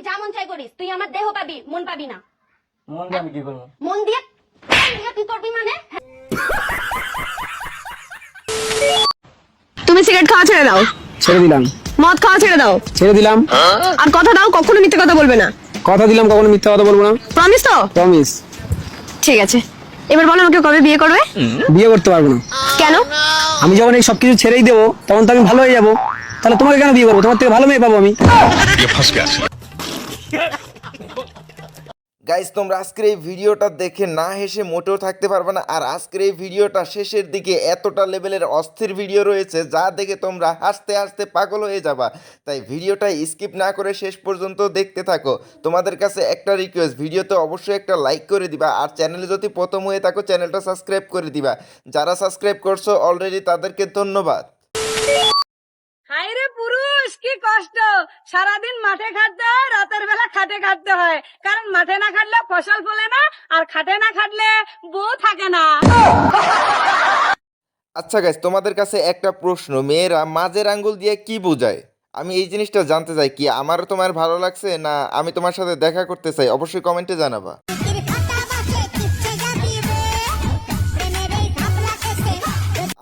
যা মন চাই করিস, তুই আমার দেহ পাবি, মন পাবি না। মন দিয়ে আমি কি করবো? মন দিয়ে কি করবি মানে? তুমি সিগারেট খাওয়া ছেড়ে দাও। ছেড়ে দিলাম। মদ খাওয়া ছেড়ে দাও। ছেড়ে দিলাম। আর কথা দাও কখনো মিথ্যে কথা বলবে না। কথা দিলাম কখনো মিথ্যা কথা বলবো না। প্রমিস তো? প্রমিস। ঠিক আছে, এবার বলো আমাকে কবে বিয়ে করবে? বিয়ে করতে পারবো না। কেন? আমি যখন এই সবকিছু ছেড়েই দেবো তখন তো আমি ভালো হয়ে যাবো, তাহলে তোমাকে কেন বিয়ে করবো? তোমার থেকে ভালো মেয়ে পাবো আমি। গাইস, তোমরা আজকের এই ভিডিওটা দেখে না হেসে মোটেও থাকতে পারবে না। আর আজকের এই ভিডিওটা শেষের দিকে এতটা লেভেলের অস্থির ভিডিও রয়েছে যা দেখে তোমরা হাসতে হাসতে পাগল হয়ে যাবা। তাই ভিডিওটা স্কিপ না করে শেষ পর্যন্ত দেখতে থাকো। তোমাদের কাছে একটা রিকোয়েস্ট, ভিডিওতে অবশ্যই একটা লাইক করে দিবা, আর চ্যানেলে যদি প্রথম হয়ে থাকো চ্যানেলটা সাবস্ক্রাইব করে দিবা। যারা সাবস্ক্রাইব করছো অলরেডি তাদেরকে ধন্যবাদ। হায় রে পুরুষ, কি কষ্ট! সারাদিন মাঠে খাটতে হয়, রাতের বেলা খাটে খাটতে হয়। কারণ মাঠে না খাটলে ফসল ফলে না, আর খাটে না খাটলে বউ থাকে না। আচ্ছা গাইস, তোমাদের কাছে একটা প্রশ্ন, মেয়েরা মাঝের আঙ্গুল দিয়ে কি বোঝায়? আমি এই জিনিসটা জানতে চাই। কি আমারও তোমার ভালো লাগছে, না আমি তোমার সাথে দেখা করতে চাই? অবশ্যই কমেন্টে জানাবা।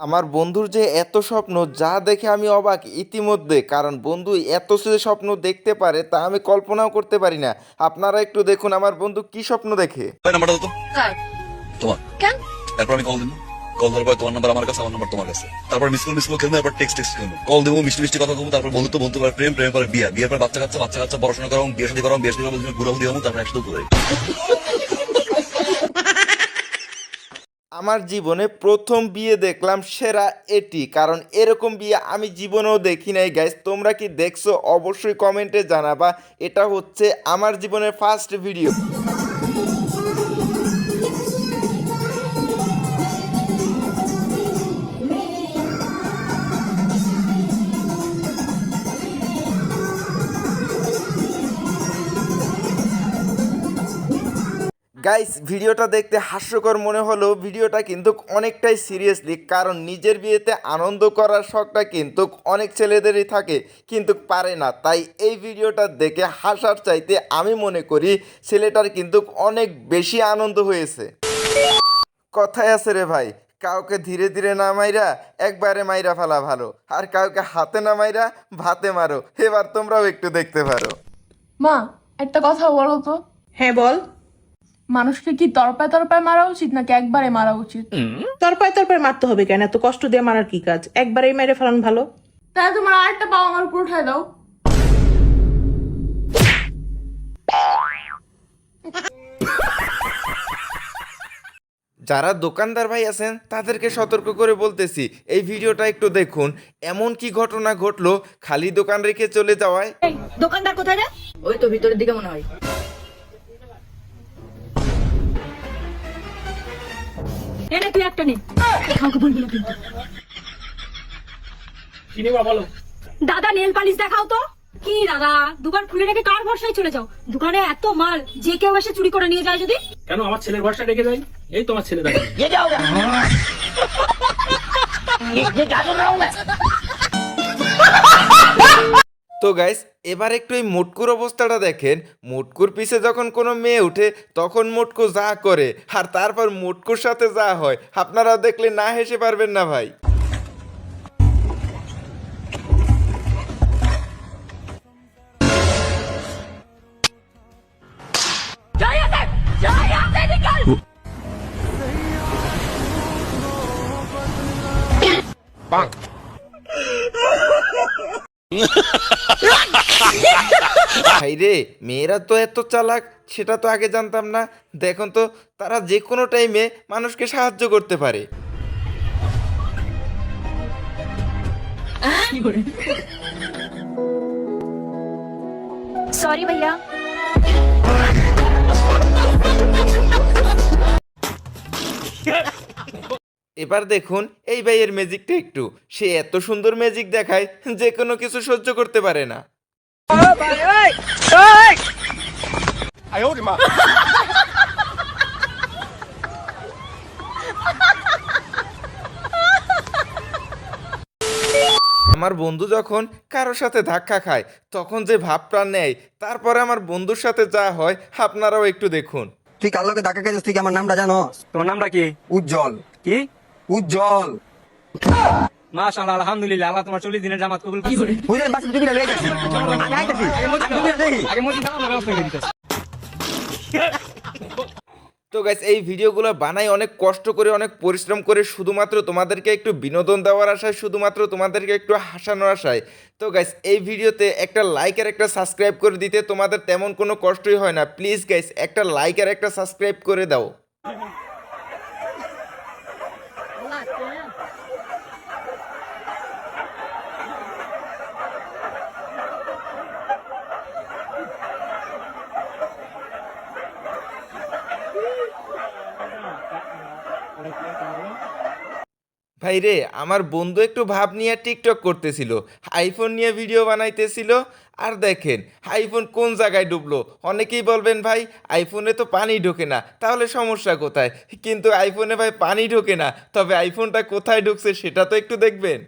আমার বন্ধুর যে এত স্বপ্ন, যা দেখে আমি অবাক ইতিমধ্যে। কারণ বন্ধু এত স্বপ্ন দেখতে পারে তা আমি কল্পনাও করতে পারি না। আপনারা একটু দেখুন আমার বন্ধু কি স্বপ্ন দেখে। নাম্বারটা তো কার? তোমার। কেন? তারপর আমি কল দিব, কল ধরবো, তোমার নাম্বার আমার কাছে, আমার নাম্বার তোমার কাছে। তারপর মিস কল খেলবো, তারপর টেক্সট খেলবো, কল দেবো, মিষ্টি মিষ্টি কথা বলবো, তারপর বন্ধুত্ব, বন্ধুত্ব প্রেম, প্রেম পরে বিয়ে, বিয়ের পর বাচ্চা কাচ্চা, বাচ্চা কাচ্চা পড়াশোনা করাম, বিয়ে শাদী করাম, বিয়ে শাদী করাম, ঘুরাও দিয়ে তারপর একসাথে ঘুরে। আমার জীবনে প্রথম বিয়ে দেখলাম সেরা এটি, কারণ এরকম বিয়ে আমি জীবনেও দেখি নাই। গাইস, তোমরা কি দেখছো? অবশ্যই কমেন্টে জানাবা। এটা হচ্ছে আমার জীবনের ফার্স্ট ভিডিও। গাইস, ভিডিওটা দেখতে হাস্যকর মনে হলেও ভিডিওটা কিন্তু অনেকটাই সিরিয়াসলি, কারণ নিজের বিয়েতে আনন্দ করার শখটা কিন্তু অনেক ছেলেদেরই থাকে কিন্তু পারে না। তাই এই ভিডিওটা দেখে হাসার চাইতে আমি মনে করি ছেলেটার কিন্তু অনেক বেশি আনন্দ হয়েছে। কথায় আছে রে ভাই, কাউকে ধীরে ধীরে না মাইরা একবারে মাইরা ফেলা ভালো, আর কাউকে হাতে না মাইরা ভাতে মারো। এবার তোমরাও একটু দেখতে পারো। মা, একটা কথা বলো তো। হ্যাঁ বল। মানুষকে কি তরপায় তরপায় মারা উচিত নাকি একবারে মারা উচিত? তরপায় তরপায় মারতে হবে কেন? এত কষ্ট দিয়ে মারার কি কাজ? একবারেই মেরে ফেলান ভালো। তাহলে তোমার আরেকটা পাও আমার উপর উঠায় দাও। যারা দোকানদার ভাই আছেন তাদেরকে সতর্ক করে বলতেছি, এই ভিডিওটা একটু দেখুন। এমন কি ঘটনা ঘটলো খালি দোকান রেখে চলে যাওয়ায়। দোকানদার কোথায় রে? ওই তো ভিতরের দিকে মনে হয়। এনে তুই একটা নে, কাউকে বলবি না কিন্তু। কি নেবা বলো? দাদা নেল পালিশ দেখাও তো। কি দাদা, দুবার খুলে রেখে কার ভরসায় চলে যাও? দোকানে এত মাল, যে কেউ এসে চুরি করে নিয়ে যায় যদি? কেন আমার ছেলের ভরসা রেখে যাই? এই তোমার ছেলে দেখো। তো গাইস, এবার একটু এই মোটকুর অবস্থাটা দেখেন। মোটকুর পিছে যখন কোনো মেয়ে উঠে তখন মোটকু যা করে, আর তারপর মোটকুর সাথে যা হয় আপনারা দেখলে না হেসে পারবেন না ভাই। ভাইরে, মেয়েরা তো এত চালাক, সেটা তো আগে জানতাম না। দেখুন তো, তারা যে কোনো টাইমে মানুষকে সাহায্য করতে পারে। সরি ভাইয়া। এবার দেখুন এই ভাইয়ের ম্যাজিকটা একটু। সে এত সুন্দর ম্যাজিক দেখায় যে কোনো কিছু সহ্য করতে পারে না। আমার বন্ধু যখন কারোর সাথে ধাক্কা খায় তখন যে ভাবটা নেয়, তারপরে আমার বন্ধুর সাথে যা হয় আপনারাও একটু দেখুন। তুই কার লোকে ধাক্কা খাইছিস? তুই কি আমার নামটা জানো? তোমার নামটা কি? উজ্জ্বল। কি? উজ্জ্বল। মাশাআল্লাহ, আলহামদুলিল্লাহ, আল্লাহ তোমার 40 দিনের জামাত কবুল করুন। বুঝলেন বাসে তুই কিনা লেগে গেছিস? আমি আইতাছি। আগে মসজিদ যাও, আমরা ব্যবস্থা করে দিতেছি। তো গাইস এই ভিডিওগুলো বানাই অনেক কষ্ট করে, অনেক পরিশ্রম করে, শুধুমাত্র তোমাদেরকে একটু বিনোদন দেওয়ার আশায়, শুধুমাত্র তোমাদেরকে একটু হাসানোর আশায়। তো গাইস এই ভিডিওতে একটা লাইক আর একটা সাবস্ক্রাইব করে দিতে তোমাদের তেমন কোনো কষ্টই হয় না। প্লিজ গাইস একটা লাইক আর একটা সাবস্ক্রাইব করে দাও। ভাই রে, আমার বন্ধু একটু ভাব নিয়ে টিকটক করতেছিল, আইফোন নিয়ে ভিডিও বানাইতেছিল। আর দেখেন আইফোন কোন জায়গায় ডুবলো। অনেকেই বলবেন ভাই আইফোনে তো পানি ঢোকে না, তাহলে সমস্যা কোথায়? কিন্তু আইফোনে ভাই পানি ঢোকে না, তবে আইফোনটা কোথায় ঢুকছে সেটা তো একটু দেখবেন।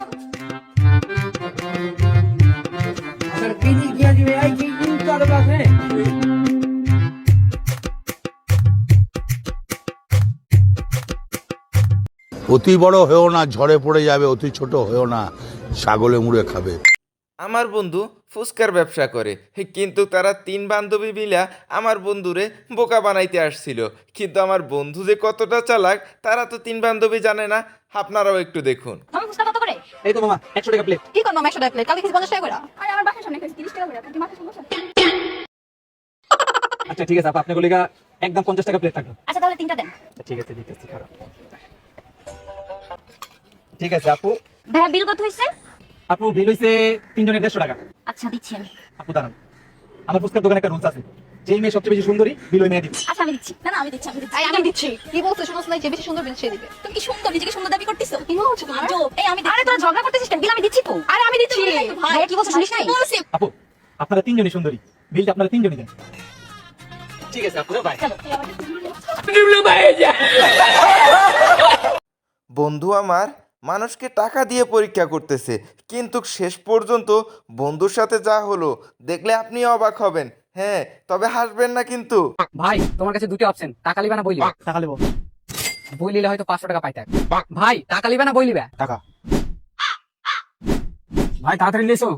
অতি বড় হয়েও না, ঝড়ে পড়ে যাবে, অতি ছোট হয়েও না, ছাগলে মুড়ে খাবে। আমার বন্ধু ফুচকার ব্যবসা করে, কিন্তু তারা 3 বান্ধবী মিলা আমার বন্ধুরে বোকা বানাইতে আসছিল। কিন্তু আমার বন্ধু যে কতটা চালাক তারা তো 3 বান্ধবী জানে না। আপনারাও একটু দেখুন। তুমি ফুচকা কত করে? এই তো মামা 100 টাকা প্লেট। কি করবো 100 টাকা প্লেট? কালকে খেয়েছি 50 টাকা করে। আরে আমার বাসার সামনে খেয়েছি 30 টাকা করে। তুমি মাথায় সমস্যা? আচ্ছা ঠিক আছে আপা, আপনার গলিগা একদম 50 টাকা প্লেট থাকবে। আচ্ছা তাহলে 3টা দেন। ঠিক আছে দিতেছি, খারাপ। ঠিক আছে আপু। ভাইয়া বিল কত হইছে? আপু বিল হইছে 3 জনের 150 টাকা। আচ্ছা দিচ্ছি আমি। আপু দাঁড়ান, আমার ফুচকার দোকানে একটা রুলস আছে, যেই মেয়ে সবচেয়ে বেশি সুন্দরী বিল ওই মেয়ে দিবে। আচ্ছা আমি দিচ্ছি। না না আমি দিচ্ছি। আমি দিচ্ছি। কি বলছো? শুনোস না, যে বেশি সুন্দর বিল সে দিবে। তুমি কি সুন্দর, নিজেকে সুন্দর দাবি করতেছো? কি বলছো তুমি? আজব। এই আমি আরে তোরা ঝগড়া করতেছিস কেন? বিল আমি দিচ্ছি তো। আরে আমি দিচ্ছি। ভাইয়া কি বলছো শুনিস নাই? বলছি। আপু আপনারা 3 জনই সুন্দরী, বিলটা আপনারা 3 জনই দেন। ঠিক আছে আপু, বাই। বন্ধু আমার মানুষকে টাকা দিয়ে পরীক্ষা করতেছে, কিন্তু শেষ পর্যন্ত বন্ধুর সাথে যা হলো দেখলে আপনি অবাক হবেন। হ্যাঁ, তবে হাসবেন না কিন্তু। ভাই তোমার কাছে দুটো অপশন, টাকা লিবা না বই লিবা। টাকা নেবো। বই লিলে হয়তো 500 টাকা পাইতে। ভাই টাকা লিবা না বই লিবা? টাকা। ভাই তাড়াতাড়ি লেসো।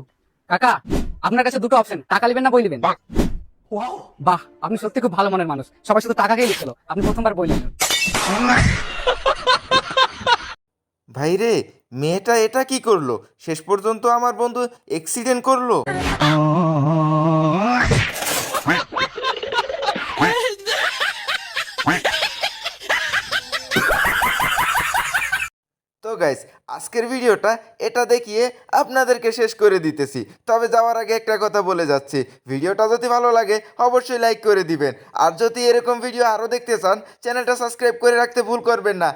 কাকা আপনার কাছে দুটো অপশন, টাকা লিবেন না বই লিবেন? বাহ, আপনি সত্যি খুব ভালো মনের মানুষ। সবাই শুধু টাকাকেই লিখছিল, আপনি প্রথমবার বই লিখলেন। ভাই রে, মেয়েটা এটা কি করলো? শেষ পর্যন্ত আমার বন্ধু অ্যাক্সিডেন্ট করলো। তো গাইস আজকের ভিডিওটা এটা দেখিয়ে আপনাদেরকে শেষ করে দিতেছি। তবে যাওয়ার আগে একটা কথা বলে যাচ্ছি, ভিডিওটা যদি ভালো লাগে অবশ্যই লাইক করে দিবেন। আর যদি এরকম ভিডিও আরও দেখতে চান চ্যানেলটা সাবস্ক্রাইব করে রাখতে ভুল করবেন না।